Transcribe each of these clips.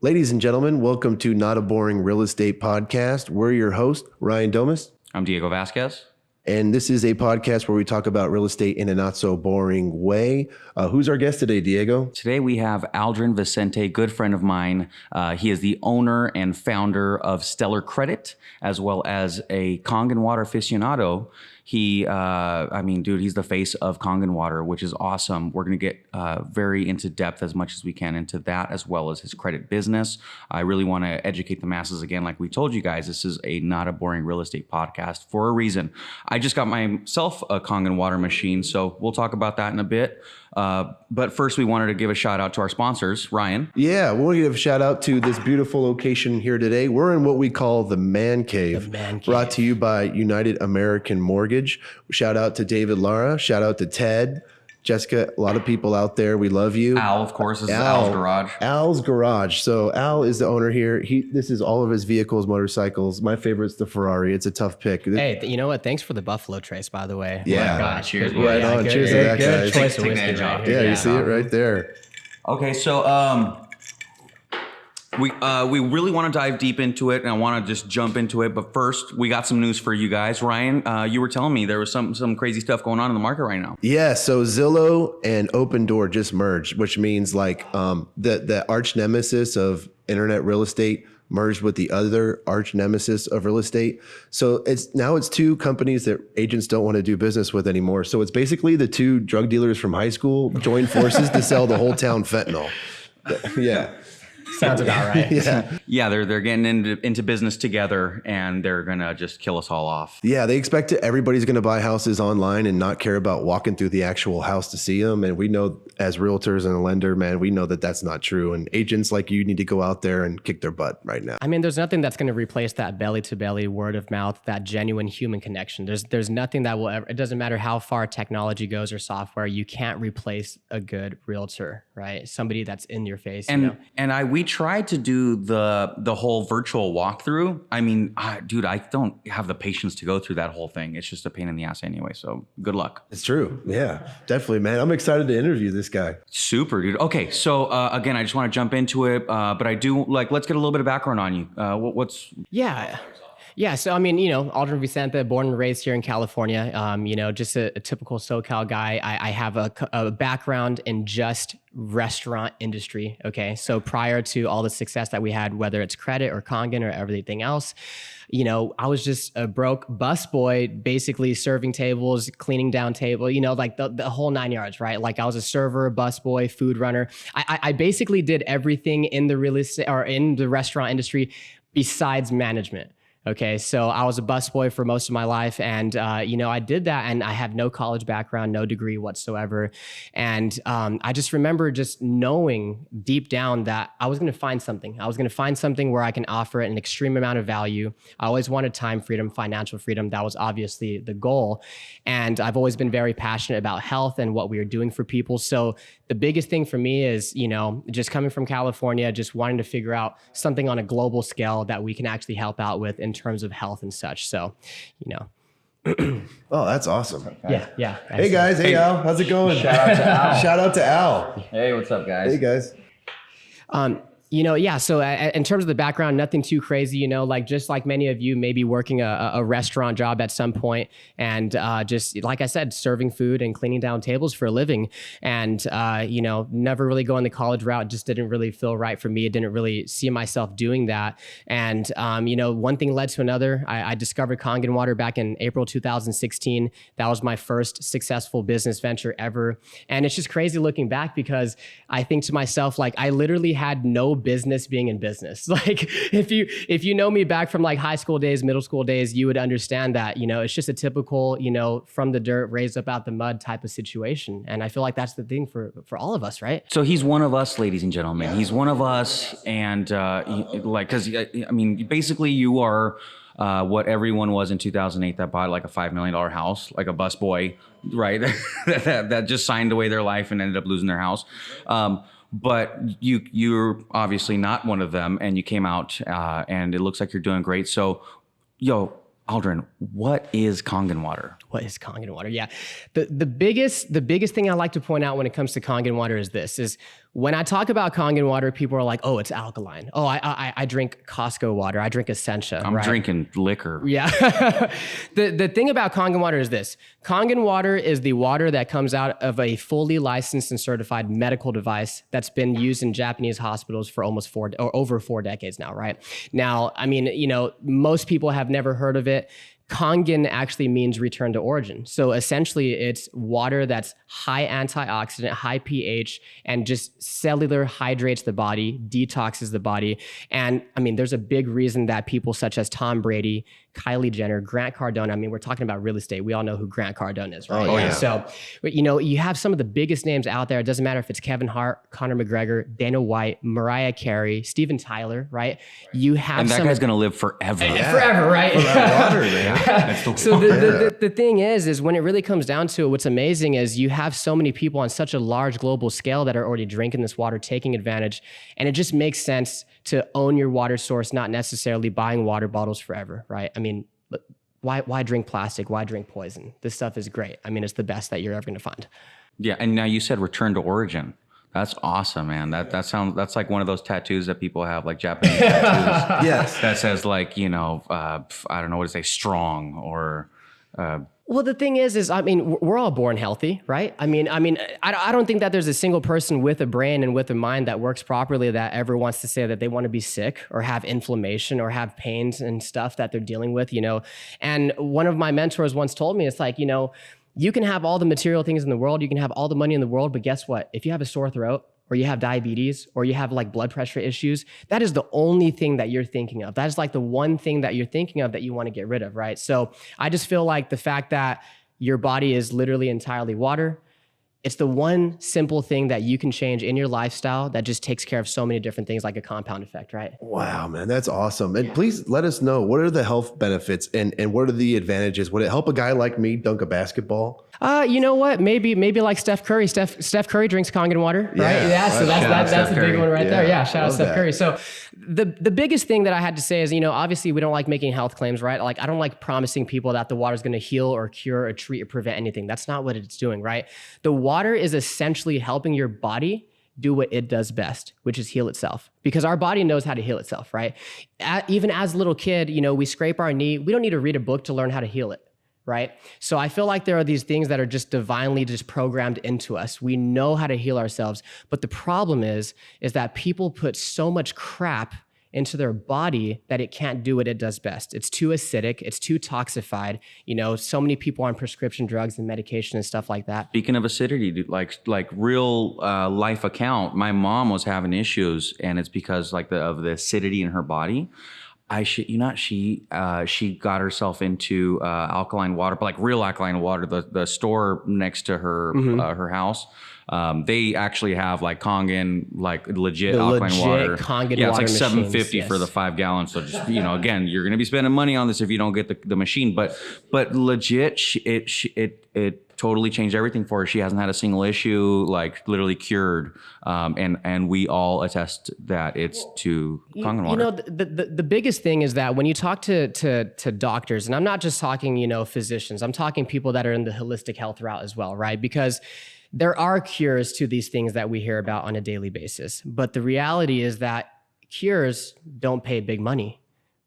Ladies and gentlemen, welcome to Not a Boring Real Estate Podcast. We're your host, Ryan Domas. I'm Diego Vasquez. And this is a podcast where we talk about real estate in a not so boring way. Who's our guest today, Diego? Today we have Aldrin Vicente, good friend of mine. He is the owner and founder of Stellar Credit, as well as a Kangen water aficionado. He's the face of Kangen water, which is awesome. We're going to get very into depth as much as we can into that, as well as his credit business. I really want to educate the masses again. Like we told you guys, this is a not a boring real estate podcast for a reason. I just got myself a Kangen water machine, so we'll talk about that in a bit. But first, we wanted to give a shout out to our sponsors. Ryan. Yeah, we want to give a shout out to this beautiful location here today. We're in what we call the Man Cave. The Man Cave. Brought to you by United American Mortgage. Shout out to David Lara. Shout out to Ted. Jessica, a lot of people out there. We love you. Al, of course, this is Al's garage. Al's garage. So Al is the owner here. This is all of his vehicles, motorcycles. My favorite's the Ferrari. It's a tough pick. Hey, you know what? Thanks for the Buffalo Trace, by the way. Yeah. Oh my God, cheers. Right on. Cheers to that, guys. Good choice of Take the whiskey edge off. right here. Yeah, you see it right there. Okay, so we really want to dive deep into it, and I want to just jump into it. But first, we got some news for you guys. Ryan, you were telling me there was some crazy stuff going on in the market right now. Yeah, so Zillow and Open Door just merged, which means like the arch nemesis of internet real estate merged with the other arch nemesis of real estate. So it's two companies that agents don't want to do business with anymore. So it's basically the two drug dealers from high school joined forces to sell the whole town fentanyl. Yeah. Sounds about right. Yeah, they're getting into business together, and they're gonna just kill us all off. Yeah, they expect everybody's going to buy houses online and not care about walking through the actual house to see them. And we know as realtors and a lender, man, we know that that's not true. And agents like you need to go out there and kick their butt right now. I mean, there's nothing that's going to replace that belly to belly, word of mouth, that genuine human connection. There's nothing that will ever, it doesn't matter how far technology goes or software, you can't replace a good realtor, right? Somebody that's in your face. We tried to do the whole virtual walkthrough. I mean, dude, I don't have the patience to go through that whole thing. It's just a pain in the ass anyway. So good luck. It's true. Yeah, definitely, man. I'm excited to interview this guy. Super, dude. Okay, so again, I just want to jump into it, but I do let's get a little bit of background on you. Yeah. So, I mean, Aldrin Vicente, born and raised here in California, just a typical SoCal guy. I have a background in just restaurant industry. Okay. So prior to all the success that we had, whether it's credit or Kangen or everything else, I was just a broke busboy, basically serving tables, cleaning down table, like the whole 9 yards, right? Like I was a server, busboy, food runner. I basically did everything in the real estate or in the restaurant industry besides management. Okay, so I was a busboy for most of my life, and I did that, and I have no college background, no degree whatsoever, and I just remember just knowing deep down that I was going to find something. I was going to find something where I can offer an extreme amount of value. I always wanted time freedom, financial freedom. That was obviously the goal, and I've always been very passionate about health and what we are doing for people. So the biggest thing for me is, just coming from California, just wanting to figure out something on a global scale that we can actually help out with in terms of health and such. So, Oh, that's awesome. Yeah. Hey guys. Hey Al. How's it going? Shout out to Al. Shout out to Al. Hey, what's up, guys? Hey guys. So in terms of the background, nothing too crazy, just like many of you, maybe working a restaurant job at some point, and just like I said, serving food and cleaning down tables for a living. And, never really going the college route, just didn't really feel right for me. It didn't really see myself doing that. And, one thing led to another. I discovered Kangen water back in April 2016. That was my first successful business venture ever. And it's just crazy looking back, because I think to myself, like, I literally had no business being in business. Like if you know me back from like high school days, middle school days, you would understand that, it's just a typical, from the dirt, raised up out the mud type of situation. And I feel like that's the thing for all of us, right? So he's one of us, ladies and gentlemen. Yeah. He's one of us. And basically you are what everyone was in 2008 that bought like a $5 million house, like a busboy, right? that just signed away their life and ended up losing their house. But you're obviously not one of them, and you came out, and it looks like you're doing great. So, Aldrin, what is Kangen water? What is Kangen water? Yeah, the biggest thing I like to point out when it comes to Kangen water is this: When I talk about Kangen water, people are like, "Oh, it's alkaline. Oh, I drink Costco water. I drink Essentia." I'm drinking liquor. Yeah. The thing about Kangen water is this: Kangen water is the water that comes out of a fully licensed and certified medical device that's been used in Japanese hospitals for over 4 decades now. Right now, I mean, most people have never heard of it. Kangen actually means return to origin. So essentially it's water that's high antioxidant, high pH, and just cellular hydrates the body, detoxes the body. And I mean, there's a big reason that people such as Tom Brady, Kylie Jenner, Grant Cardone, I mean, we're talking about real estate. We all know who Grant Cardone is, right? Oh, yeah. So, you have some of the biggest names out there. It doesn't matter if it's Kevin Hart, Conor McGregor, Dana White, Mariah Carey, Steven Tyler, right? You have And that some guy's going to live forever. forever, right? For that water, man. So the thing is when it really comes down to it, what's amazing is you have so many people on such a large global scale that are already drinking this water, taking advantage. And it just makes sense to own your water source, not necessarily buying water bottles forever, right? I mean, why drink plastic? Why drink poison? This stuff is great. I mean, it's the best that you're ever going to find. Yeah, and now you said return to origin. That's awesome, man. That's like one of those tattoos that people have, like Japanese tattoos. Yes. That says like, I don't know what to say, strong or. Well, the thing is I mean, we're all born healthy, right? I mean, I don't think that there's a single person with a brain and with a mind that works properly that ever wants to say that they want to be sick or have inflammation or have pains and stuff that they're dealing with, And one of my mentors once told me, it's like, you can have all the material things in the world, you can have all the money in the world, but guess what? If you have a sore throat, or you have diabetes, or you have like blood pressure issues, that is the only thing that you're thinking of. That is like the one thing that you're thinking of that you want to get rid of, right? So I just feel like the fact that your body is literally entirely water, it's the one simple thing that you can change in your lifestyle that just takes care of so many different things, like a compound effect, right? Wow, man, that's awesome. And please let us know, what are the health benefits and what are the advantages? Would it help a guy like me dunk a basketball? You know what? Maybe like Steph Curry. Steph Curry drinks Kangen water, right? Yeah, So right. that's a big one right there. Yeah, shout out love Steph that. Curry. So the biggest thing that I had to say is, obviously we don't like making health claims, right? Like I don't like promising people that the water is going to heal or cure or treat or prevent anything. That's not what it's doing, right? The water is essentially helping your body do what it does best, which is heal itself, because our body knows how to heal itself, right? Even as a little kid, we scrape our knee. We don't need to read a book to learn how to heal it. Right? So I feel like there are these things that are just divinely just programmed into us. We know how to heal ourselves. But the problem is that people put so much crap into their body that it can't do what it does best. It's too acidic. It's too toxified. So many people on prescription drugs and medication and stuff like that. Speaking of acidity, dude, like real life account, my mom was having issues, and it's because of the acidity in her body. She got herself into alkaline water, but like real alkaline water. The store next to her her house, they actually have like Kangen, like legit alkaline water. Kangen yeah, it's water like machines, $7.50 for the 5 gallons. So just again, you're gonna be spending money on this if you don't get the machine. But legit, it totally changed everything for her. She hasn't had a single issue, like literally cured. And we all attest that it's to Kangen water. The biggest thing is that when you talk to doctors, and I'm not just talking, physicians, I'm talking people that are in the holistic health route as well, right? Because there are cures to these things that we hear about on a daily basis. But the reality is that cures don't pay big money.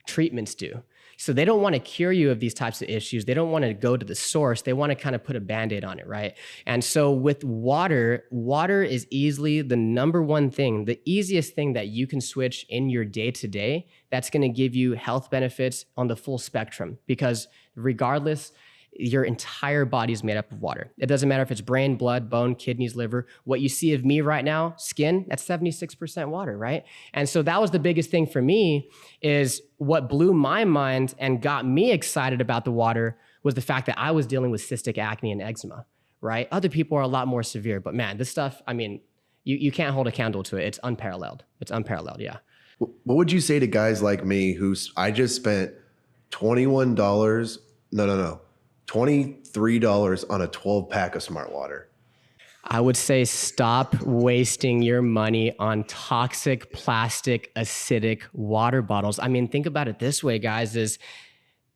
Treatments do. So they don't want to cure you of these types of issues. They don't want to go to the source. They want to kind of put a Band-Aid on it, right? And so with water is easily the number one thing, the easiest thing that you can switch in your day-to-day that's going to give you health benefits on the full spectrum. Because regardless, your entire body is made up of water. It doesn't matter if it's brain, blood, bone, kidneys, liver. What you see of me right now, skin, that's 76% water, right? And so that was the biggest thing for me, is what blew my mind and got me excited about the water was the fact that I was dealing with cystic acne and eczema, right? Other people are a lot more severe, but man, this stuff, I mean, you can't hold a candle to it. It's unparalleled. It's unparalleled, yeah. What would you say to guys like me I just spent $23 on a 12-pack of Smart Water? I would say stop wasting your money on toxic, plastic, acidic water bottles. I mean, think about it this way, guys, is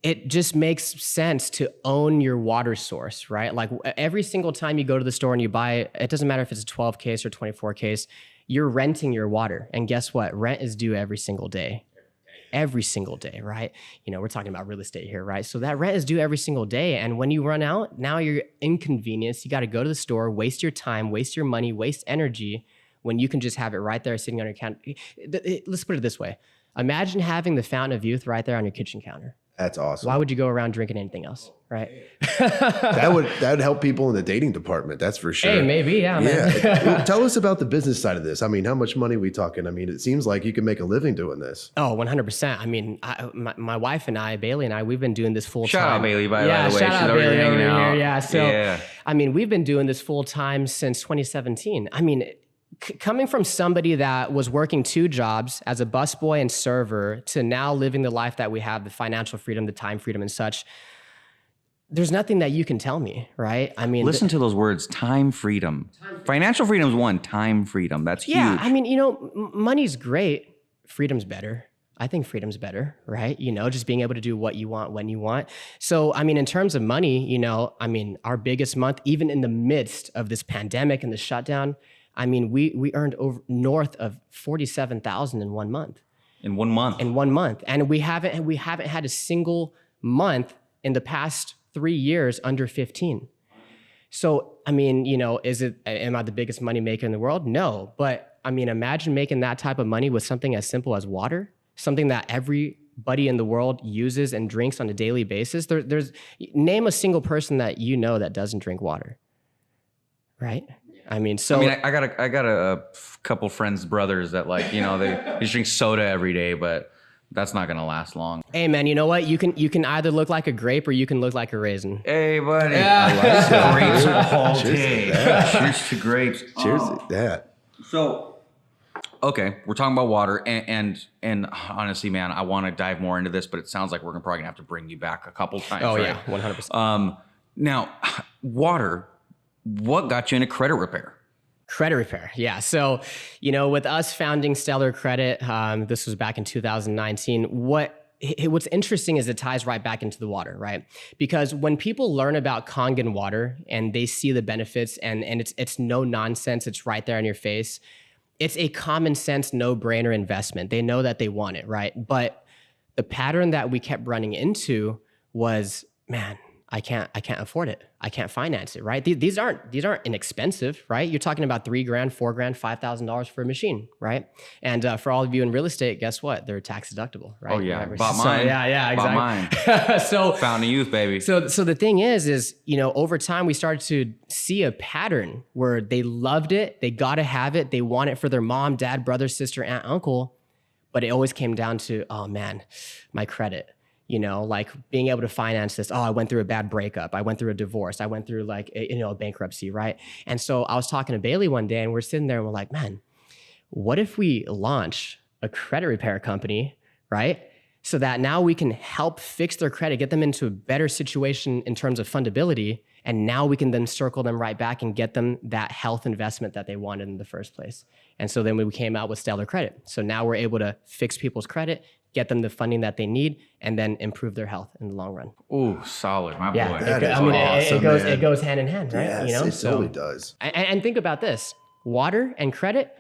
it just makes sense to own your water source, right? Like every single time you go to the store and you buy it, it doesn't matter if it's a 12 case or 24 case, you're renting your water. And guess what? Rent is due every single day. Every single day, right? You know, we're talking about real estate here, right? So that rent is due every single day. And when you run out, now you're inconvenienced. You got to go to the store, waste your time, waste your money, waste energy when you can just have it right there sitting on your counter. Let's put it this way. Imagine having the fountain of youth right there on your kitchen counter. That's awesome. Why would you go around drinking anything else, right? that would help people in the dating department. That's for sure. Hey, maybe, yeah, man. Yeah. Well, tell us about the business side of this. I mean, how much money are we talking? I mean, it seems like you can make a living doing this. Oh, 100%. I mean, my wife and I, Bailey and I, we've been doing this full time. Shout out Bailey, by the way. Shout She's out already Bailey hanging over out. here. Yeah. So, Yeah. I mean, we've been doing this full time since 2017. I mean, coming from somebody that was working 2 jobs as a busboy and server to now living the life that we have, the financial freedom, the time freedom and such, there's nothing that you can tell me, right? I mean, Listen to those words, time freedom. Financial freedom is one, time freedom. That's huge. yeah, I mean, you know, money's great. Freedom's better. I think freedom's better, right? You know, just being able to do what you want when you want. So, I mean, in terms of money, you know, I mean, our biggest month, even in the midst of this pandemic and the shutdown, I mean, we earned over north of 47,000 in 1 month. In 1 month. In 1 month, and we haven't had a single month in the past 3 years under 15. So, I mean, you know, am I the biggest money maker in the world? No, but I mean, imagine making that type of money with something as simple as water, something that everybody in the world uses and drinks on a daily basis. There's name a single person that you know that doesn't drink water, right? I mean, so I got a couple friends, brothers that like, you know, they just drink soda every day, but that's not gonna last long. hey man, you know what? You can either look like a grape or you can look like a raisin. Hey, buddy. Yeah. I like grapes all Cheers to day. that. Cheers to grapes. Cheers to that. So, okay, we're talking about water, and honestly, man, I want to dive more into this, but it sounds like we're probably gonna have to bring you back a couple times. Oh right? yeah, 100%. Now, water. What got you into credit repair? Credit repair. Yeah. So, you know, with us founding Stellar Credit, this was back in 2019. What's interesting is it ties right back into the water, right? Because when people learn about Kangen water and they see the benefits and it's no nonsense, it's right there in your face. It's a common sense, no-brainer investment. They know that they want it, right? But the pattern that we kept running into was, man, I can't afford it. I can't finance it, right? These aren't inexpensive, right? You're talking about $3,000, $4,000, $5,000 for a machine, right? And for all of you in real estate, guess what? They're tax deductible, right? Oh yeah, Right? bought So, mine. yeah, Bought exactly. mine. So Found a youth, baby. so the thing is, you know, over time we started to see a pattern where they loved it, they got to have it, they want it for their mom, dad, brother, sister, aunt, uncle, but it always came down to, oh man, my credit. You know, like being able to finance this. Oh, I went through a bad breakup. I went through a divorce. I went through like, a bankruptcy, right? And so I was talking to Bailey one day and we're sitting there and we're like, man, what if we launch a credit repair company, right? So that now we can help fix their credit, get them into a better situation in terms of fundability. And now we can then circle them right back and get them that health investment that they wanted in the first place. And so then we came out with Stellar Credit. So now we're able to fix people's credit, get them the funding that they need, and then improve their health in the long run. Ooh, solid, my Yeah, boy. That is it awesome, goes hand in hand, right? Yes, You know, it totally does. And think about this: water and credit.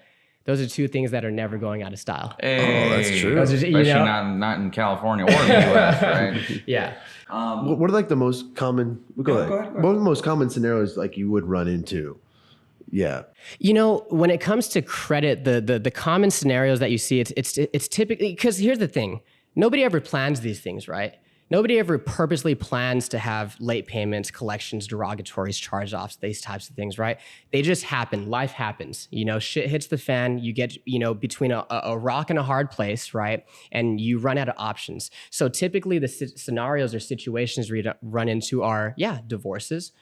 Those are 2 things that are never going out of style. Hey, Oh, that's true. Those are, you Especially know? not in California or the U.S., right? Yeah. What are like the most common? Go ahead. What are the most common scenarios like you would run into? Yeah. You know, when it comes to credit, the common scenarios that you see, it's typically, because here's the thing: nobody ever plans these things, right? Nobody ever purposely plans to have late payments, collections, derogatories, charge-offs, these types of things, right? They just happen. Life happens. You know, shit hits the fan. You get, you know, between a rock and a hard place, right? And you run out of options. So typically the scenarios or situations we run into are, divorces,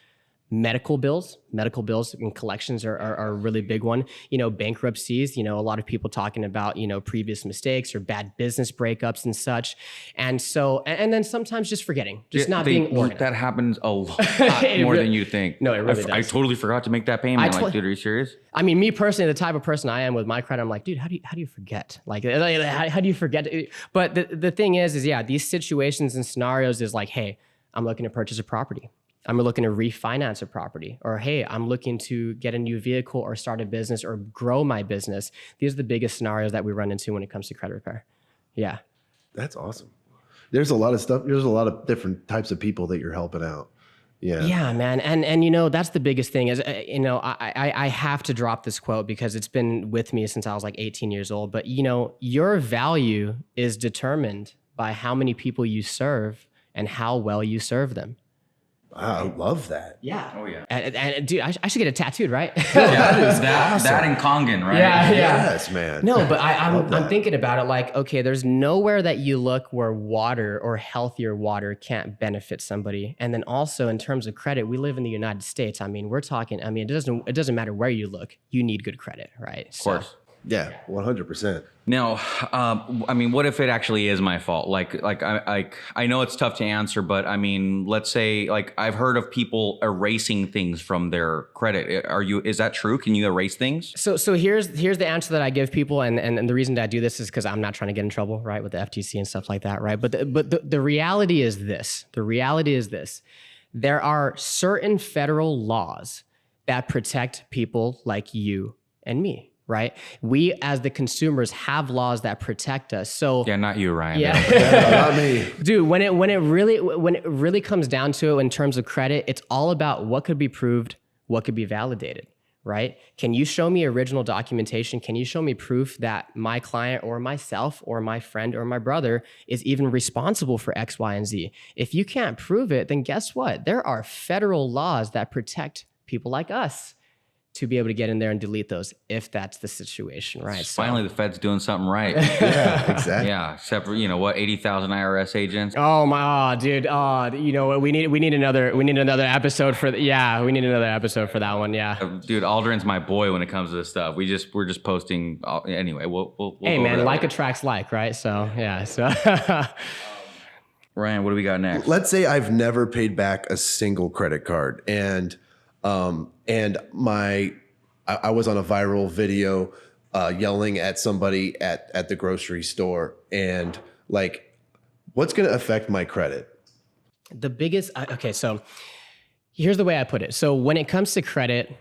medical bills and collections are a really big one. You know, bankruptcies, you know, a lot of people talking about, you know, previous mistakes or bad business breakups and such. And so, and then sometimes just forgetting, not being organized. That happens a lot It more really- than you think. No, it really I does. totally forgot to make that payment. Like, dude, are you serious? I mean, me personally, the type of person I am with my credit, I'm like, dude, how do you forget? Like, how do you forget? But the thing is, these situations and scenarios is like, hey, I'm looking to purchase a property. I'm looking to refinance a property, or hey, I'm looking to get a new vehicle or start a business or grow my business. These are the biggest scenarios that we run into when it comes to credit repair. Yeah. That's awesome. There's a lot of stuff. There's a lot of different types of people that you're helping out. Yeah. Yeah, man. And you know, that's the biggest thing is, you know, I have to drop this quote because it's been with me since I was like 18 years old. But, you know, your value is determined by how many people you serve and how well you serve them. I love that. Yeah. Oh yeah. And dude, I should get it tattooed, right? That in Kangen, right? Yeah. Yes, man. No, but I'm thinking about it like, okay, there's nowhere that you look where water or healthier water can't benefit somebody. And then also in terms of credit, we live in the United States. I mean, we're talking, I mean, it doesn't matter where you look, you need good credit, right? Of course. Yeah, 100%. Now, I mean, what if it actually is my fault? I know it's tough to answer, but I mean, let's say like I've heard of people erasing things from their credit. Is that true? Can you erase things? So here's the answer that I give people, and the reason that I do this is because I'm not trying to get in trouble, right, with the FTC and stuff like that, right? But the reality is this. The reality is this. There are certain federal laws that protect people like you and me. Right? We as the consumers have laws that protect us. So Yeah, not you, Ryan. yeah, Not me. dude, when it really comes down to it in terms of credit, it's all about what could be proved, what could be validated, right? Can you show me original documentation? Can you show me proof that my client or myself or my friend or my brother is even responsible for X, Y, and Z? If you can't prove it, then guess what? There are federal laws that protect people like us to be able to get in there and delete those if that's the situation, right? Finally, the Fed's doing something right. Yeah, exactly. Yeah, except for, you know what, 80,000 IRS agents. Dude. You know what? We need another episode for we need another episode for that one. Yeah. Dude, Aldrin's my boy when it comes to this stuff. We're just posting anyway. We'll Hey go over man, that like later. attracts like, right? So yeah. So Ryan, what do we got next? Let's say I've never paid back a single credit card, and I was on a viral video yelling at somebody at the grocery store, and like, what's going to affect my credit? the biggest, okay, so here's the way I put it. So when it comes to credit,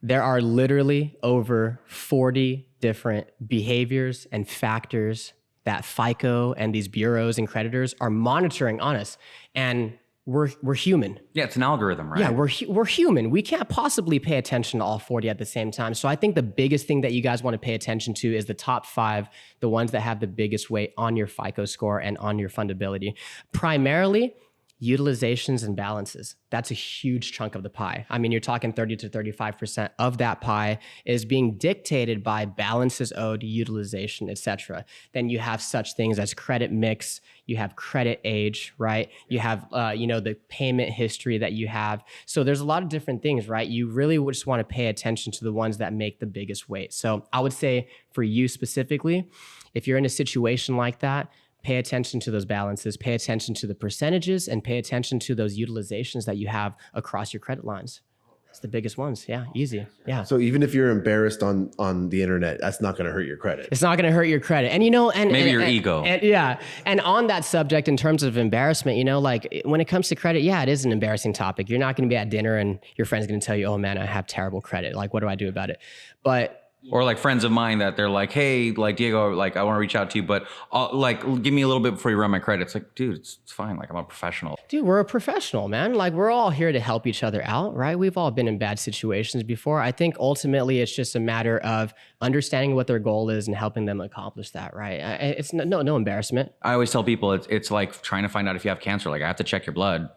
there are literally over 40 different behaviors and factors that FICO and these bureaus and creditors are monitoring on us. And we're human. Yeah, it's an algorithm, right? Yeah, we're human. We can't possibly pay attention to all 40 at the same time. So I think the biggest thing that you guys want to pay attention to is the top 5, the ones that have the biggest weight on your FICO score and on your fundability. Primarily, utilizations and balances. That's a huge chunk of the pie. I mean, you're talking 30 to 35% of that pie is being dictated by balances owed, utilization, etc. Then you have such things as credit mix, you have credit age, right? You have, the payment history that you have. So there's a lot of different things, right? You really would just want to pay attention to the ones that make the biggest weight. So I would say for you specifically, if you're in a situation like that, pay attention to those balances, pay attention to the percentages, and pay attention to those utilizations that you have across your credit lines. That's the biggest ones. Yeah, easy. Yeah. So even if you're embarrassed on the internet, that's not going to hurt your credit. It's not going to hurt your credit. And, maybe your ego. And on that subject, in terms of embarrassment, like when it comes to credit, yeah, it is an embarrassing topic. You're not going to be at dinner and your friend's going to tell you, oh man, I have terrible credit. Like, what do I do about it? But or like friends of mine that they're like, hey, like Diego, like I want to reach out to you, but like give me a little bit before you run my credit. It's like, dude, it's fine. Like I'm a professional. Dude, we're a professional, man. Like we're all here to help each other out, right? We've all been in bad situations before. I think ultimately it's just a matter of understanding what their goal is and helping them accomplish that, right? It's no embarrassment. I always tell people it's like trying to find out if you have cancer. Like I have to check your blood.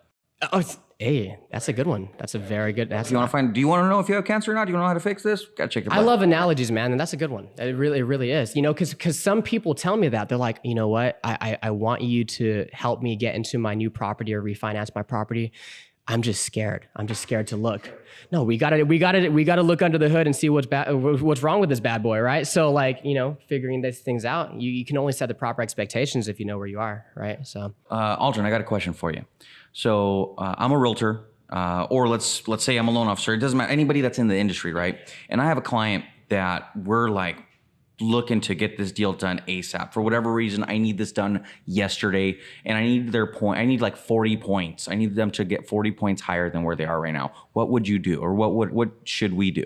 Oh, hey, that's a good one. That's a very good. Do you want to know if you have cancer or not? Do you want to know how to fix this? Gotta check your blood. I love analogies, man, and that's a good one. It really is. Because some people tell me that they're like, you know what, I want you to help me get into my new property or refinance my property. I'm just scared. I'm just scared to look. No, we gotta look under the hood and see what's wrong with this bad boy, right? So like, figuring these things out, you can only set the proper expectations if you know where you are, right? So, Aldrin, I got a question for you. So I'm a realtor, or let's say I'm a loan officer. It doesn't matter, anybody that's in the industry, right? And I have a client that we're like looking to get this deal done ASAP. For whatever reason, I need this done yesterday, and I need their point. I need like 40 points. I need them to get 40 points higher than where they are right now. What would you do, or what should we do?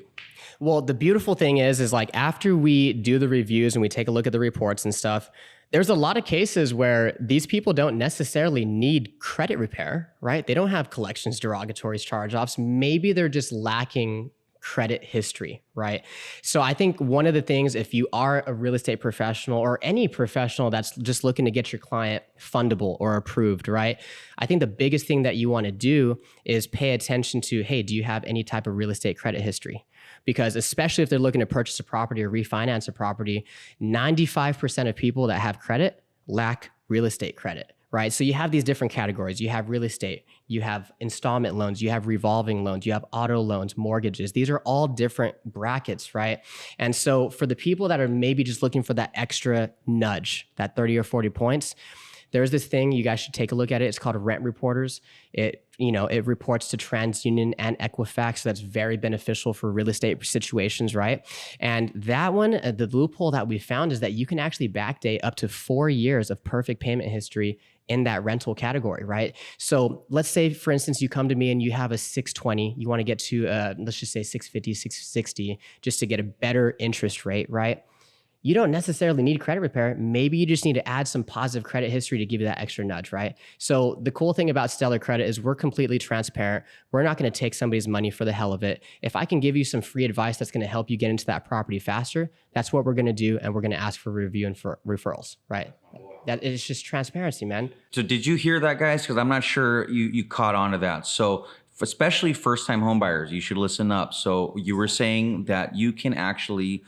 Well, the beautiful thing is like after we do the reviews and we take a look at the reports and stuff, there's a lot of cases where these people don't necessarily need credit repair, right? They don't have collections, derogatories, charge-offs. Maybe they're just lacking credit history, right? So I think one of the things, if you are a real estate professional or any professional that's just looking to get your client fundable or approved, right? I think the biggest thing that you want to do is pay attention to, hey, do you have any type of real estate credit history? Because especially if they're looking to purchase a property or refinance a property, 95% of people that have credit lack real estate credit, right? So you have these different categories. You have real estate, you have installment loans, you have revolving loans, you have auto loans, mortgages. These are all different brackets, right? And so for the people that are maybe just looking for that extra nudge, that 30 or 40 points, there's this thing, you guys should take a look at it. It's called Rent Reporters. It reports to TransUnion and Equifax. So that's very beneficial for real estate situations, right? And that one, the loophole that we found is that you can actually backdate up to 4 years of perfect payment history in that rental category, right? So let's say, for instance, you come to me and you have a 620, you want to get to, let's just say 650, 660, just to get a better interest rate, right? You don't necessarily need credit repair. Maybe you just need to add some positive credit history to give you that extra nudge, right? So the cool thing about Stellar Credit is we're completely transparent. We're not going to take somebody's money for the hell of it. If I can give you some free advice that's going to help you get into that property faster, that's what we're going to do. And we're going to ask for review and for referrals, right? That is just transparency, man. So did you hear that, guys? Because I'm not sure you caught on to that. So especially first-time home buyers, you should listen up. So you were saying that you can actually,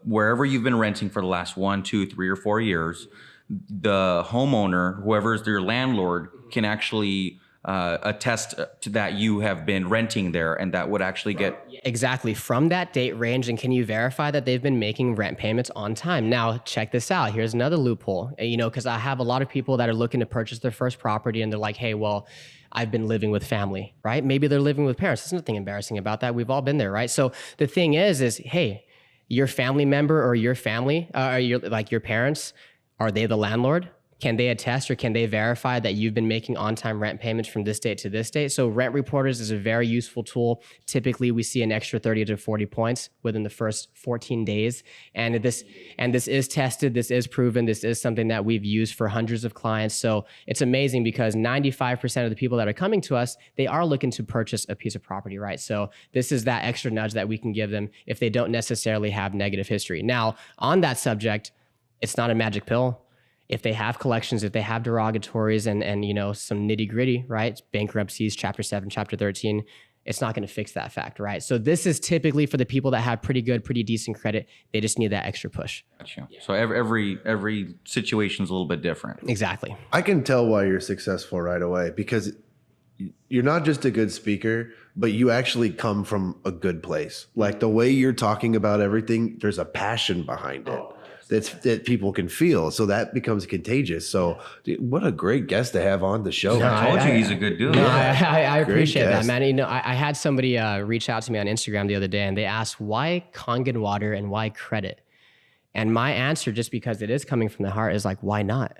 wherever you've been renting for the last 1, 2, 3, or 4 years, the homeowner, whoever is their landlord, can actually attest to that you have been renting there, and that would actually get exactly from that date range. And can you verify that they've been making rent payments on time? Now, check this out. Here's another loophole, because I have a lot of people that are looking to purchase their first property and they're like, hey, well, I've been living with family, right? Maybe they're living with parents. There's nothing embarrassing about that. We've all been there, right? So the thing is, hey, your family member or your family, or your parents, are they the landlord? Can they attest or can they verify that you've been making on-time rent payments from this date to this date? So Rent Reporters is a very useful tool. Typically, we see an extra 30 to 40 points within the first 14 days. And this is tested, this is proven, this is something that we've used for hundreds of clients. So it's amazing because 95% of the people that are coming to us, they are looking to purchase a piece of property, right? So this is that extra nudge that we can give them if they don't necessarily have negative history. Now, on that subject, it's not a magic pill. If they have collections, if they have derogatories and some nitty gritty, right? Bankruptcies, Chapter 7, Chapter 13, it's not going to fix that fact, right? So this is typically for the people that have pretty good, pretty decent credit. They just need that extra push. Gotcha. So every situation is a little bit different. Exactly. I can tell why you're successful right away because you're not just a good speaker, but you actually come from a good place. Like the way you're talking about everything, there's a passion behind it. That people can feel, so that becomes contagious. So, dude, what a great guest to have on the show! No, I told you he's a good dude. No, I appreciate that, man. I had somebody reach out to me on Instagram the other day, and they asked why Kangen water and why credit. And my answer, just because it is coming from the heart, is like, why not?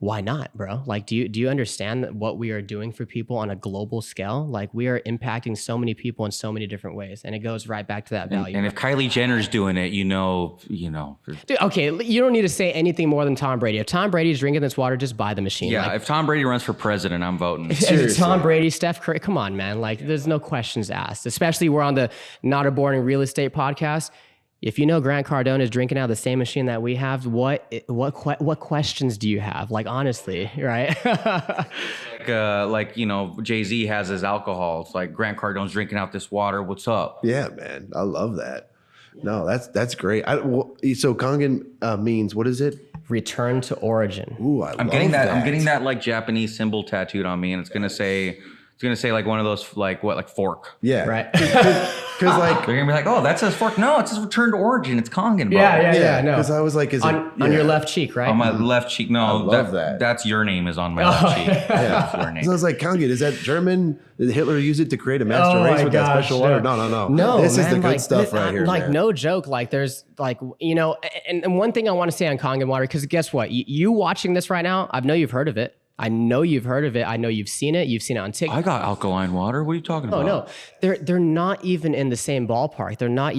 Why not, bro? Like, do you understand what we are doing for people on a global scale? Like, we are impacting so many people in so many different ways, and it goes right back to that value. And if Kylie Jenner's doing it, you know. Dude, okay, you don't need to say anything more than Tom Brady. If Tom Brady's drinking this water, just buy the machine. Yeah, if Tom Brady runs for president, I'm voting. Tom Brady, Steph Curry, come on, man. Like, there's no questions asked. Especially we're on the Not a Boring Real Estate podcast. If you know Grant Cardone is drinking out of the same machine that we have, what questions do you have? Like, honestly, right? like Jay-Z has his alcohol. It's like Grant Cardone's drinking out this water. What's up? Yeah, man, I love that. No, that's great. So Kangen means, what is it? Return to origin. Ooh, I'm getting that like Japanese symbol tattooed on me, and it's gonna say was gonna say like one of those like fork. Yeah. Right. Because like They're gonna be like, oh, that says fork. No, it says return to origin. It's Kangen. Bro. Yeah. No. Because I was like, is On your left cheek, right? On my left cheek. No, I love that. That's your name is on my left cheek. That's your name. So I was like, Kangen, is that German? Did Hitler use it to create a master Oh race my with that gosh, special water? No. No, This is the man, good like, stuff right here, Like man. no joke. Like there's like, you know, and one thing I want to say on Kangen water, because guess what? You watching this right now, I know you've heard of it. I know you've heard of it. I know you've seen it. You've seen it on TikTok. I got alkaline water. What are you talking about? No, they're not even in the same ballpark. They're not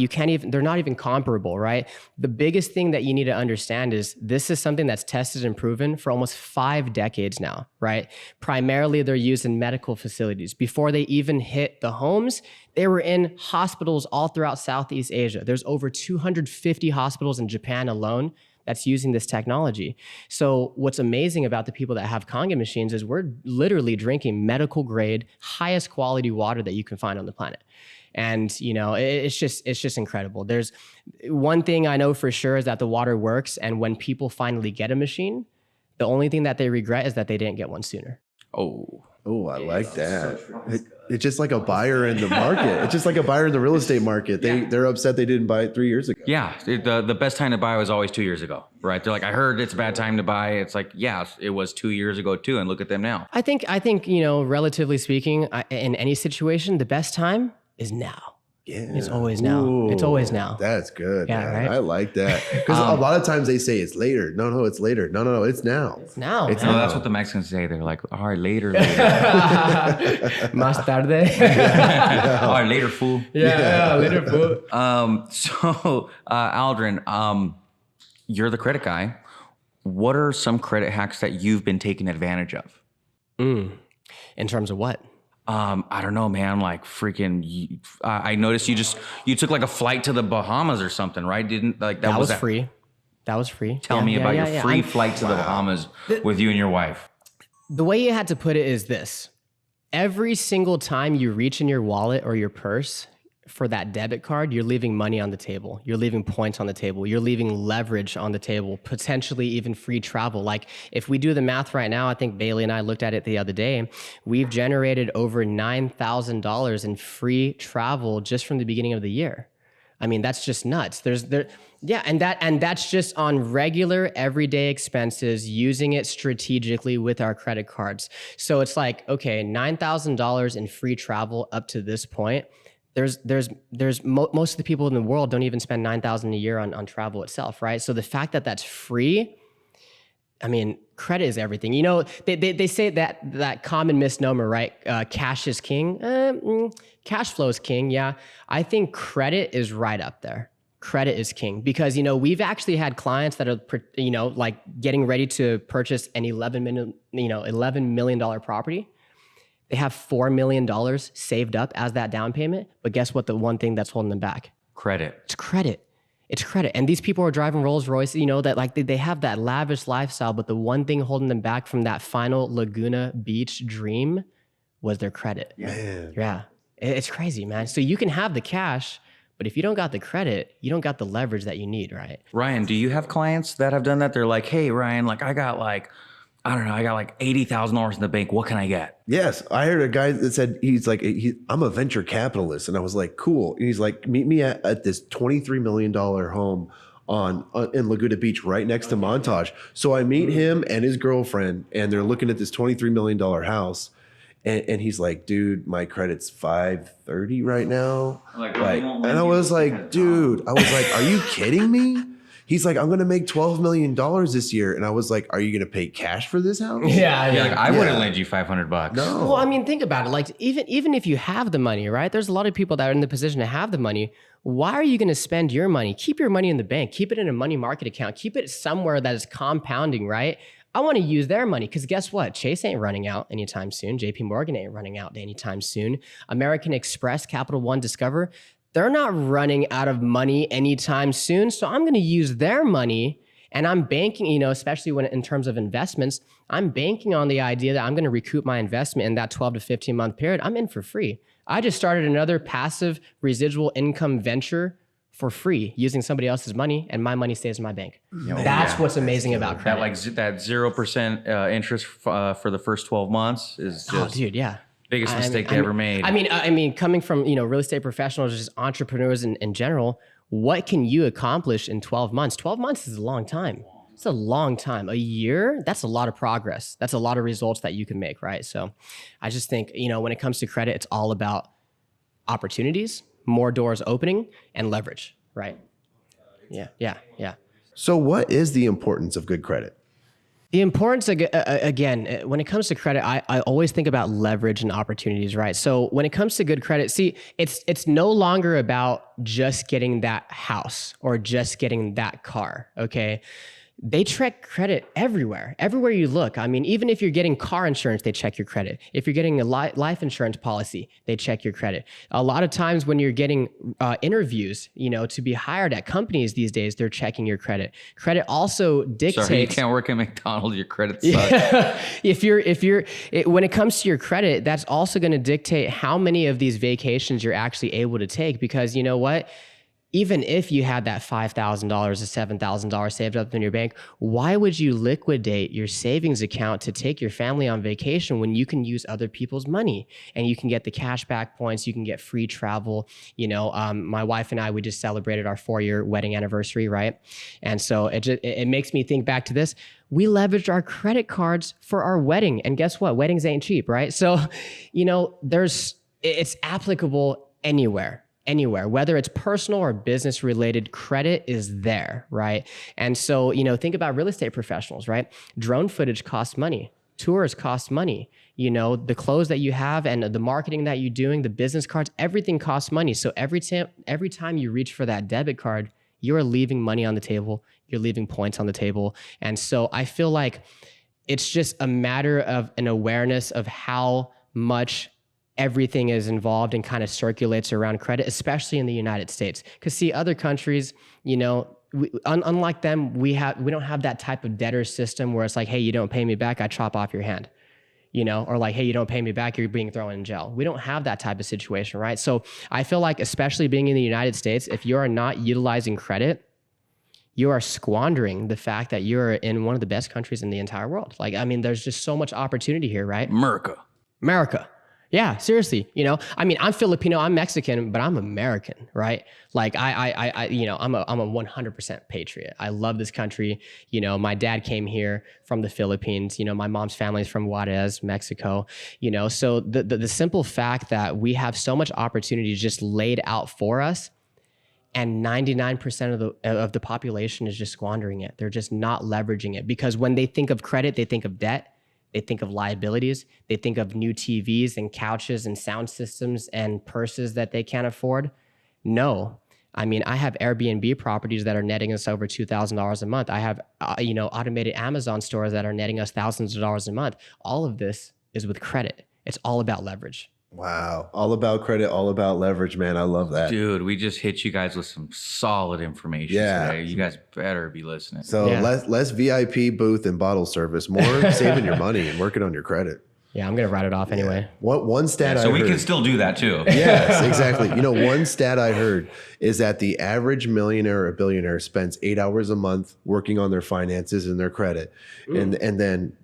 even comparable, right? The biggest thing that you need to understand is this is something that's tested and proven for almost 5 decades now, right? Primarily they're used in medical facilities. Before they even hit the homes, they were in hospitals all throughout Southeast Asia. There's over 250 hospitals in Japan alone that's using this technology. So what's amazing about the people that have Kangen machines is we're literally drinking medical grade, highest quality water that you can find on the planet. And you know, it's just incredible. There's one thing I know for sure is that the water works. And when people finally get a machine, the only thing that they regret is that they didn't get one sooner. Oh, I like that. It's just like a buyer in the market. It's just like a buyer in the real estate market. They're upset they didn't buy it 3 years ago. Yeah, the best time to buy was always 2 years ago, right? They're like, I heard it's a bad time to buy. It's like, yeah, it was 2 years ago too, and look at them now. I think you know, relatively speaking, in any situation, the best time is now. Yeah. It's always now. It's always now. That's good. Yeah, man. right? I like that. Because a lot of times they say it's later. No, it's later. No, it's now. It's now. It's No, now. that's what the Mexicans say. They're like, all right, later. Más tarde. All right, later, fool. Yeah, later, fool. So, Aldrin, you're the credit guy. What are some credit hacks that you've been taking advantage of? In terms of what? I don't know, man. Like freaking, I noticed you took like a flight to the Bahamas or something, right? Didn't like That was free. That was free. Tell me about your free flight to the Bahamas with you and your wife. The way you had to put it is this. Every single time you reach in your wallet or your purse for that debit card, you're leaving money on the table. You're leaving points on the table. You're leaving leverage on the table, potentially even free travel. Like if we do the math right now, I think Bailey and I looked at it the other day. We've generated over $9,000 in free travel just from the beginning of the year. I mean, that's just nuts. And that's just on regular everyday expenses, using it strategically with our credit cards. So it's like, okay, $9,000 in free travel up to this point. Most of the people in the world don't even spend $9,000 a year on travel itself, right? So the fact that that's free, I mean, credit is everything. You know, they say that common misnomer, right? Cash is king. Cash flow is king. Yeah, I think credit is right up there. Credit is king because, you know, we've actually had clients that are, you know, like getting ready to purchase an $11 million property. They have $4 million saved up as that down payment. But guess what? The one thing that's holding them back? Credit. It's credit. It's credit. And these people are driving Rolls Royce, you know, that like they have that lavish lifestyle, but the one thing holding them back from that final Laguna Beach dream was their credit. Yeah. It's crazy, man. So you can have the cash, but if you don't got the credit, you don't got the leverage that you need, right? Ryan, do you have clients that have done that? They're like, hey, Ryan, like I got like $80,000 in the bank. What can I get? Yes, I heard a guy that said I'm a venture capitalist, and I was like, cool. And he's like, meet me at this $23 million home in Laguna Beach, right next to Montage. So I meet him and his girlfriend, and they're looking at this $23 million house, and he's like, dude, my credit's 530 right now. And I was like, dude, are you kidding me? He's like, I'm going to make $12 million this year. And I was like, are you going to pay cash for this house? Yeah. Like I wouldn't lend you $500. No. Well, I mean, think about it. Like even if you have the money, right? There's a lot of people that are in the position to have the money. Why are you going to spend your money? Keep your money in the bank. Keep it in a money market account. Keep it somewhere that is compounding, right? I want to use their money because guess what? Chase ain't running out anytime soon. JP Morgan ain't running out anytime soon. American Express, Capital One, Discover, they're not running out of money anytime soon. So I'm going to use their money and I'm banking, you know, especially when in terms of investments, I'm banking on the idea that I'm going to recoup my investment in that 12 to 15 month period. I'm in for free. I just started another passive residual income venture for free using somebody else's money and my money stays in my bank. That's what's amazing about credit. That 0% interest for the first 12 months is just... Oh, dude, yeah. Biggest mistake they ever made. I mean, coming from, real estate professionals, just entrepreneurs in general, what can you accomplish in 12 months? 12 months is a long time. It's a long time. A year, that's a lot of progress. That's a lot of results that you can make, right? So I just think, when it comes to credit, it's all about opportunities, more doors opening, and leverage, right? Yeah. So what is the importance of good credit? The importance, again, when it comes to credit, I always think about leverage and opportunities, right? So when it comes to good credit, see, it's no longer about just getting that house or just getting that car, okay? They check credit everywhere you look. I mean, even if you're getting car insurance, they check your credit. If you're getting a life insurance policy, they check your credit. A lot of times when you're getting interviews, to be hired at companies these days, they're checking your credit. Credit also dictates. Sorry, you can't work at McDonald's. Your credit sucks. When it comes to your credit, that's also going to dictate how many of these vacations you're actually able to take. Because you know what? Even if you had that $5,000 or $7,000 saved up in your bank, why would you liquidate your savings account to take your family on vacation when you can use other people's money and you can get the cash back points, you can get free travel? My wife and I, we just celebrated our 4-year wedding anniversary, right? And so it makes me think back to this. We leveraged our credit cards for our wedding, and guess what? Weddings ain't cheap, right? So, it's applicable anywhere, whether it's personal or business related, credit is there, right? And so, think about real estate professionals, right? Drone footage costs money. Tours cost money. The clothes that you have and the marketing that you're doing, the business cards, everything costs money. So every time you reach for that debit card, you're leaving money on the table. You're leaving points on the table. And so I feel like it's just a matter of an awareness of how much everything is involved and kind of circulates around credit, especially in the United States. Because see, other countries, unlike them, we don't have that type of debtor system where it's like, hey, you don't pay me back, I chop off your hand. Or like, hey, you don't pay me back, you're being thrown in jail. We don't have that type of situation, right? So I feel like, especially being in the United States, if you are not utilizing credit, you are squandering the fact that you're in one of the best countries in the entire world. Like, I mean, there's just so much opportunity here, right? America. Yeah, seriously. I'm Filipino, I'm Mexican, but I'm American, right? Like I'm a 100% patriot. I love this country. My dad came here from the Philippines. My mom's family is from Juarez, Mexico. So the simple fact that we have so much opportunity just laid out for us, and 99% of the population is just squandering it. They're just not leveraging it, because when they think of credit, they think of debt. They think of liabilities. They think of new TVs and couches and sound systems and purses that they can't afford. No. I mean, I have Airbnb properties that are netting us over $2,000 a month. I have, automated Amazon stores that are netting us thousands of dollars a month. All of this is with credit. It's all about leverage. Wow. All about credit, all about leverage, man. I love that. Dude, we just hit you guys with some solid information today. You guys better be listening. So less VIP booth and bottle service, more saving your money and working on your credit. Yeah, I'm going to write it off anyway. One stat I heard. So we can still do that too. Yes, exactly. One stat I heard is that the average millionaire or billionaire spends 8 hours a month working on their finances and their credit. And then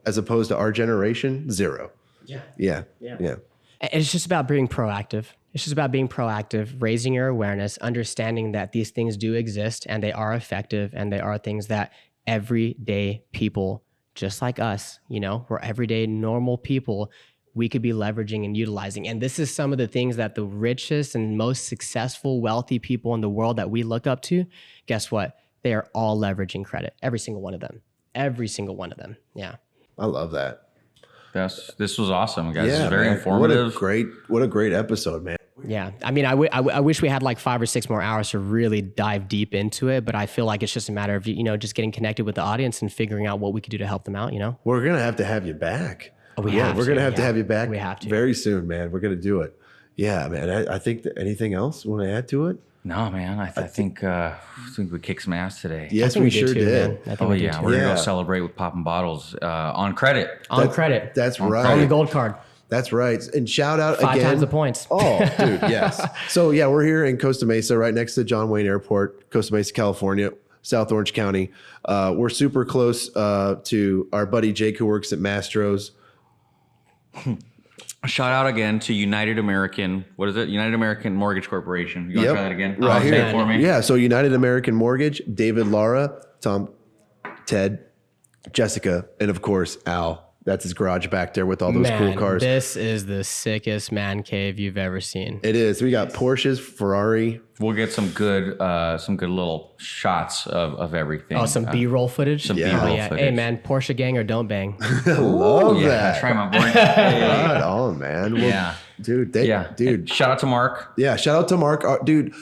as opposed to our generation, 0. Yeah. It's just about being proactive. It's just about being proactive, raising your awareness, understanding that these things do exist and they are effective, and they are things that everyday people, just like us, we're everyday normal people, we could be leveraging and utilizing. And this is some of the things that the richest and most successful, wealthy people in the world that we look up to, guess what? They are all leveraging credit. Every single one of them. Yeah. I love that. This was awesome, guys. This is very informative. What a great episode, man. Yeah. I mean, I wish we had like 5 or 6 more hours to really dive deep into it, but I feel like it's just a matter of, just getting connected with the audience and figuring out what we could do to help them out, We're going to have you back. We're going to have you back. We have to. Very soon, man. We're going to do it. Yeah, man. I think anything else you want to add to it? No, man. I think we kicked some ass today. Yes, we sure did. We're gonna go celebrate with popping bottles on credit. Credit. That's right. On the gold card. That's right. And shout out 5 again. 5 times the points. Oh, dude, yes. So yeah, we're here in Costa Mesa, right next to John Wayne Airport, Costa Mesa, California, South Orange County. We're super close to our buddy Jake, who works at Mastro's. Shout out again to United American. What is it? United American Mortgage Corporation. You want to try that again? Right Say here. it for me. Yeah. So United American Mortgage, David, Laura, Tom, Ted, Jessica, and of course Al. That's his garage back there with all those cool cars. This is the sickest man cave you've ever seen. It is. We got Porsches, Ferrari. We'll get some good little shots of everything. Oh, some B-roll footage? Some Yeah. B-roll Yeah. footage. Hey, man, Porsche gang or don't bang. Love Yeah, that. try my boy. Hey. Right on, man. Well, Yeah. Dude. Dude. Shout out to Mark. Yeah, shout out to Mark. Dude,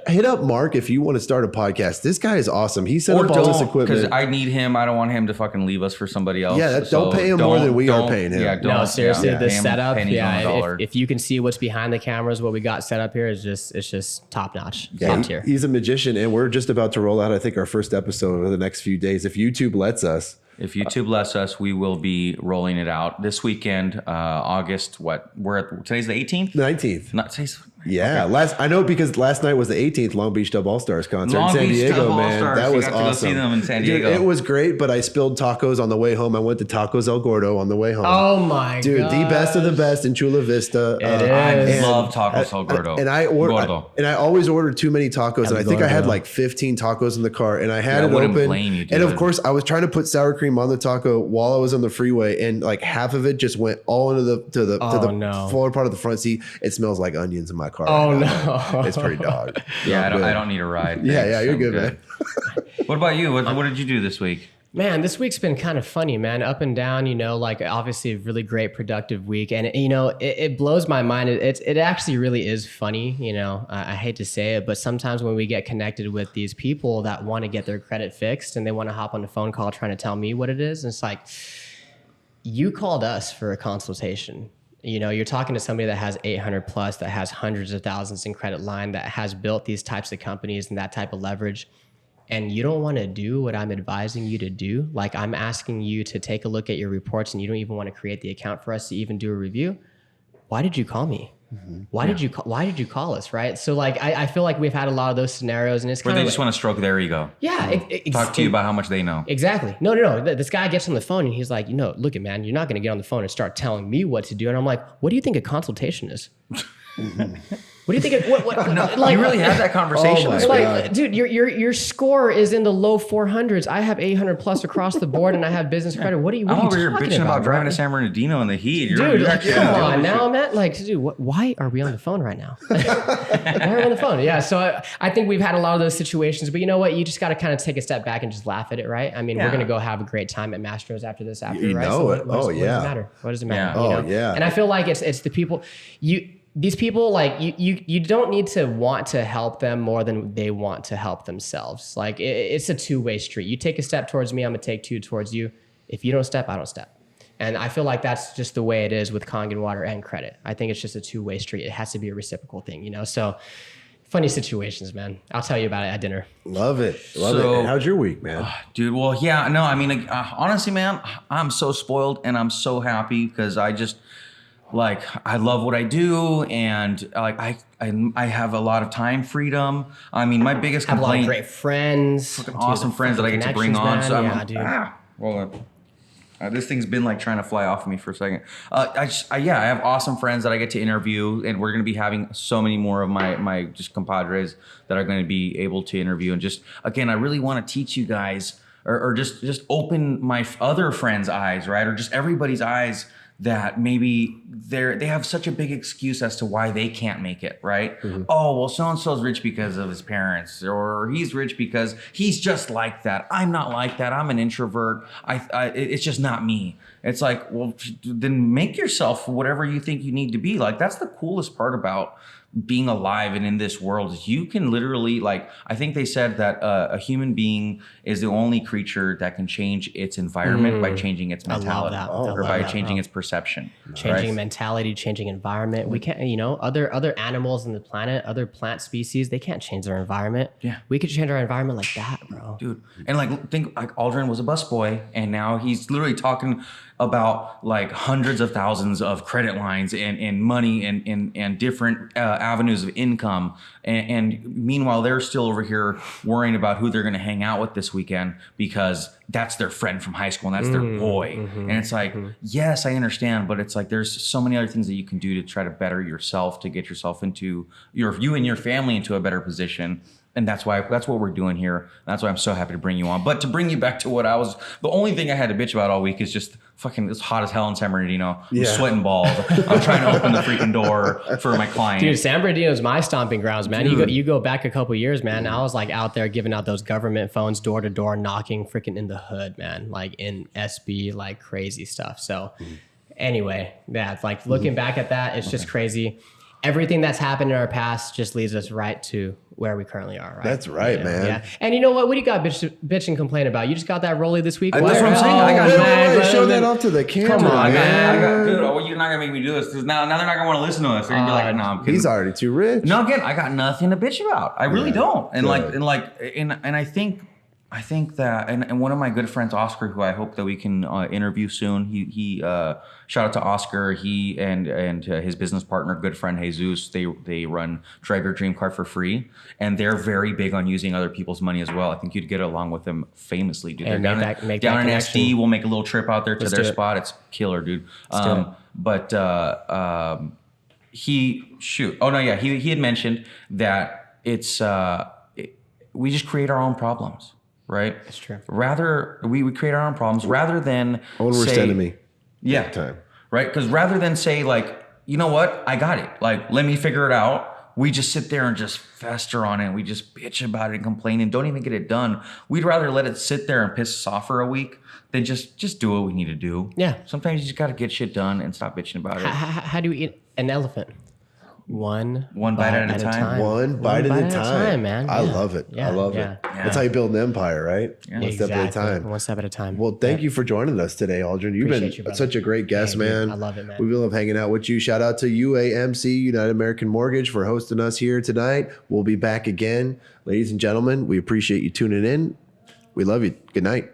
hit up Mark if you want to start a podcast. This guy is awesome. He set up all this Because equipment. I need him. I don't want him to fucking leave us for somebody else. Yeah, don't pay him more than we are paying him. Yeah, don't. No, seriously, yeah, the pay him setup. pennies on the Yeah, dollar. if you can see what's behind the cameras, what we got set up here is just top notch, top tier. He's a magician, and we're just about to roll out, I think, our first episode over the next few days. If YouTube lets us. If YouTube lets us, we will be rolling it out this weekend, August. Today's the 18th? 19th. Not today's. Yeah, I know because last night was the 18th Long Beach Dub All Stars concert Long in San Beach Diego, Dub man. All-Stars. That You was got to go awesome. see them in San Dude, Diego. it was great, but I spilled tacos on the way home. I went to Tacos El Gordo on the way home. Oh my god, Dude, the best of the best in Chula Vista. I is. love tacos El Gordo. And I always ordered too many tacos, and I think I had like 15 tacos in the car, and I had I it wouldn't open. blame you, And of dude. course, I was trying to put sour cream on the taco while I was on the freeway, and like half of it just went all into the no. forward part of the front seat. It smells like onions in my car. Oh right now. no, It's pretty dog. Yeah, Good. I don't need a ride. Yeah, Thanks. yeah, you're I'm good, man. What about you? What did you do this week? Man, this week's been kind of funny, man. Up and down, like obviously a really great, productive week. And, it blows my mind. It actually really is funny. I hate to say it, but sometimes when we get connected with these people that want to get their credit fixed and they want to hop on a phone call trying to tell me what it is, and it's like, you called us for a consultation. You're talking to somebody that has 800 plus, that has hundreds of thousands in credit line, that has built these types of companies and that type of leverage. And you don't want to do what I'm advising you to do. Like, I'm asking you to take a look at your reports and you don't even want to create the account for us to even do a review. Why did you call me? Why did you call us? Right. So like, I feel like we've had a lot of those scenarios, and it's Where kind they of just want to stroke their ego. yeah. Talk to you about how much they know. Exactly. No. This guy gets on the phone and he's like, look at man, you're not going to get on the phone and start telling me what to do. And I'm like, what do you think a consultation is? What do you think? You really had that conversation. Oh my this It's week. like, dude, your score is in the low 400s. I have 800 plus across the board, and I have business credit. What are you? What I'm are you over here talking bitching about driving bro? to San Bernardino in the heat. Dude, actually come doing on this now, shit. man. Like, dude, why are we on the phone right now? Why are we on the phone? Yeah, so I think we've had a lot of those situations, but you know what? You just got to kind of take a step back and just laugh at it, right? I mean, we're Yeah. gonna go have a great time at Mastros after this, right? You know So it. what does it Yeah. matter? What does it matter? Yeah. You know? Yeah. And I feel like it's the people these people, like you don't need to want to help them more than they want to help themselves. Like it's a two-way street. You take a step towards me, I'm gonna take two towards you. If you don't step, I don't step. And I feel like that's just the way it is with Kangen water and credit. I think it's just a two-way street. It has to be a reciprocal thing, So funny situations, man. I'll tell you about it at dinner. Love it. Love So- it. And how's your week, man? Dude, well, yeah, no, I mean, honestly, man, I'm so spoiled and I'm so happy because I love what I do, and like I have a lot of time freedom. I mean, my biggest Have a lot of complaint, great friends. Dude, awesome the friends that I get to bring on. connections, So man. I'm Yeah, dude. this thing's been like trying to fly off of me for a second. I have awesome friends that I get to interview, and we're going to be having so many more of my just compadres that are going to be able to interview. And just again, I really want to teach you guys, or just open my other friends' eyes, right, or just everybody's eyes, that maybe they have such a big excuse as to why they can't make it, right? Mm-hmm. Oh, well, so-and-so's rich because of his parents, or he's rich because he's just like that. I'm not like that. I'm an introvert. It's just not me. It's like, well, then make yourself whatever you think you need to be. Like, that's the coolest part about being alive and in this world is you can literally, like, I think they said that a human being is the only creature that can change its environment by changing its mentality, that. or by changing its perception. Changing right? mentality, changing environment. We can't, other animals on the planet, other plant species, they can't change their environment. Yeah. We could change our environment like that, bro. Dude, and like think like Aldrin was a busboy, and now he's literally talking about like hundreds of thousands of credit lines and money and different avenues of income. And meanwhile, they're still over here worrying about who they're going to hang out with this weekend because that's their friend from high school and that's their boy. And it's like, yes, I understand, but it's like there's so many other things that you can do to try to better yourself, to get yourself into you and your family into a better position. And that's what we're doing here. That's why I'm so happy to bring you on. But to bring you back to the only thing I had to bitch about all week is just fucking, it's hot as hell in San Bernardino. I'm sweating balls. I'm trying to open the freaking door for my client. Dude, San Bernardino is my stomping grounds, man. You go back a couple years, man. I was like out there giving out those government phones door to door, knocking freaking in the hood, man. Like in SB, like crazy stuff. So anyway, yeah, like looking back at that, it's just crazy. Everything that's happened in our past just leads us right to where we currently are, right? That's right, man. Yeah. And you know what? What do you got bitch and complain about? You just got that rollie this week? That's what I'm saying. I got show that off to the camera. Come on, man. Dude, you're not gonna make me do this because now they're not gonna want to listen to us. They're gonna be like, no, I'm kidding. He's already too rich. No, again, I got nothing to bitch about. I really don't. And I think that, and one of my good friends, Oscar, who I hope that we can interview soon. He shout out to Oscar. He and his business partner, good friend Jesus. They run Drive Your Dream Car for free, and they're very big on using other people's money as well. I think you'd get along with them famously, dude. And down in SD. We'll make a little trip out there to their spot. It's killer, dude. He had mentioned that it's we just create our own problems. Right? That's true. Rather, we create our own problems rather than own worst enemy. Yeah. Time. Right? Because rather than say like, you know what? I got it. Like, let me figure it out. We just sit there and just fester on it. We just bitch about it and complain and don't even get it done. We'd rather let it sit there and piss us off for a week than just do what we need to do. Yeah. Sometimes you just got to get shit done and stop bitching about it. How do you eat an elephant? One bite at a time. One bite at a time, man. I love it. Yeah. I love it. That's how you build an empire, right? Yeah. One step at a time. One step at a time. Well, thank you for joining us today, Aldrin. You've been such a great guest, man. I love it, man. We love hanging out with you. Shout out to UAMC, United American Mortgage, for hosting us here tonight. We'll be back again. Ladies and gentlemen, we appreciate you tuning in. We love you. Good night.